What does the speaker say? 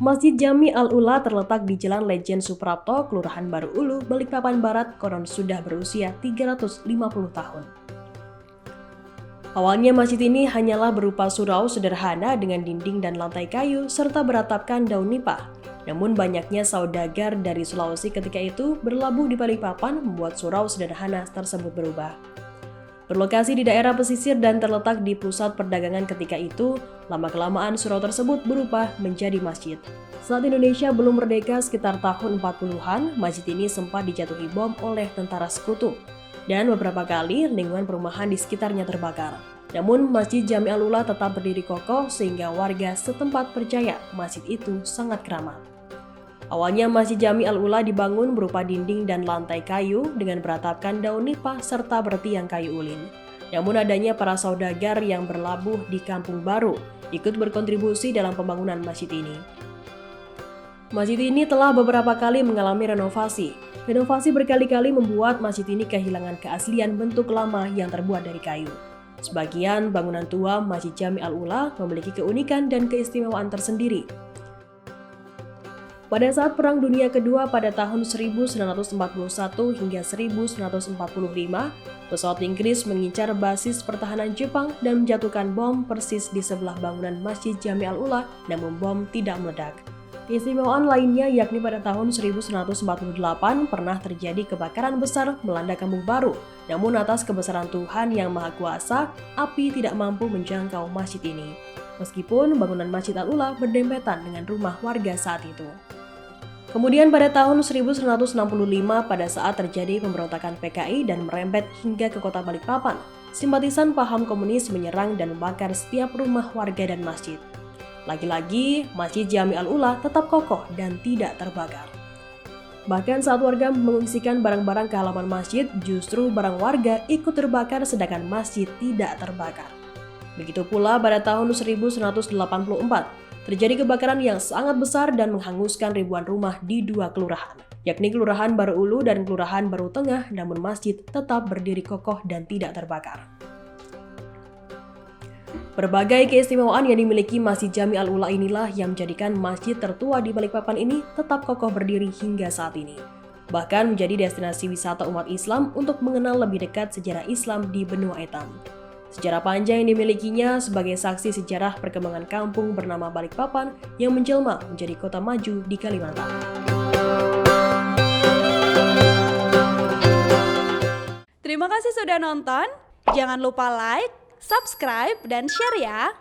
Masjid Jami Al-Ula terletak di Jalan Lejen Suprapto, Kelurahan Baru Ulu, Balikpapan Barat, konon sudah berusia 350 tahun. Awalnya masjid ini hanyalah berupa surau sederhana dengan dinding dan lantai kayu serta beratapkan daun nipah. Namun banyaknya saudagar dari Sulawesi ketika itu berlabuh di Balikpapan membuat surau sederhana tersebut berubah. Berlokasi di daerah pesisir dan terletak di pusat perdagangan ketika itu, lama-kelamaan surau tersebut berubah menjadi masjid. Saat Indonesia belum merdeka sekitar tahun 40-an, masjid ini sempat dijatuhi bom oleh tentara sekutu. Dan beberapa kali lingkungan perumahan di sekitarnya terbakar. Namun Masjid Jami Al-Ula tetap berdiri kokoh sehingga warga setempat percaya masjid itu sangat keramat. Awalnya Masjid Jami Al-Ula dibangun berupa dinding dan lantai kayu dengan beratapkan daun nipah serta bertiang kayu ulin. Namun adanya para saudagar yang berlabuh di Kampung Baru ikut berkontribusi dalam pembangunan masjid ini. Masjid ini telah beberapa kali mengalami renovasi. Renovasi berkali-kali membuat masjid ini kehilangan keaslian bentuk lama yang terbuat dari kayu. Sebagian bangunan tua Masjid Jami Al-Ula memiliki keunikan dan keistimewaan tersendiri. Pada saat Perang Dunia Kedua pada tahun 1941 hingga 1945, pesawat Inggris mengincar basis pertahanan Jepang dan menjatuhkan bom persis di sebelah bangunan Masjid Jami Al-Ula, namun bom tidak meledak. Keistimewaan lainnya yakni pada tahun 1948 pernah terjadi kebakaran besar melanda Kampung Baru, namun atas kebesaran Tuhan Yang Maha Kuasa, api tidak mampu menjangkau masjid ini. Meskipun bangunan Masjid Al-Ula berdempetan dengan rumah warga saat itu. Kemudian pada tahun 1965 pada saat terjadi pemberontakan PKI dan merembet hingga ke kota Balikpapan, simpatisan paham komunis menyerang dan membakar setiap rumah warga dan masjid. Lagi-lagi, Masjid Jami Al-Ula tetap kokoh dan tidak terbakar. Bahkan saat warga mengungsikan barang-barang ke halaman masjid, justru barang warga ikut terbakar sedangkan masjid tidak terbakar. Begitu pula pada tahun 1984, terjadi kebakaran yang sangat besar dan menghanguskan ribuan rumah di dua kelurahan, yakni Kelurahan Baru Ulu dan Kelurahan Baru Tengah, namun masjid tetap berdiri kokoh dan tidak terbakar. Berbagai keistimewaan yang dimiliki Masjid Jami Al-Ula inilah yang menjadikan masjid tertua di Balikpapan ini tetap kokoh berdiri hingga saat ini. Bahkan menjadi destinasi wisata umat Islam untuk mengenal lebih dekat sejarah Islam di benua Etam. Sejarah panjang yang dimilikinya sebagai saksi sejarah perkembangan kampung bernama Balikpapan yang menjelma menjadi kota maju di Kalimantan. Terima kasih sudah nonton. Jangan lupa like, subscribe, dan share ya.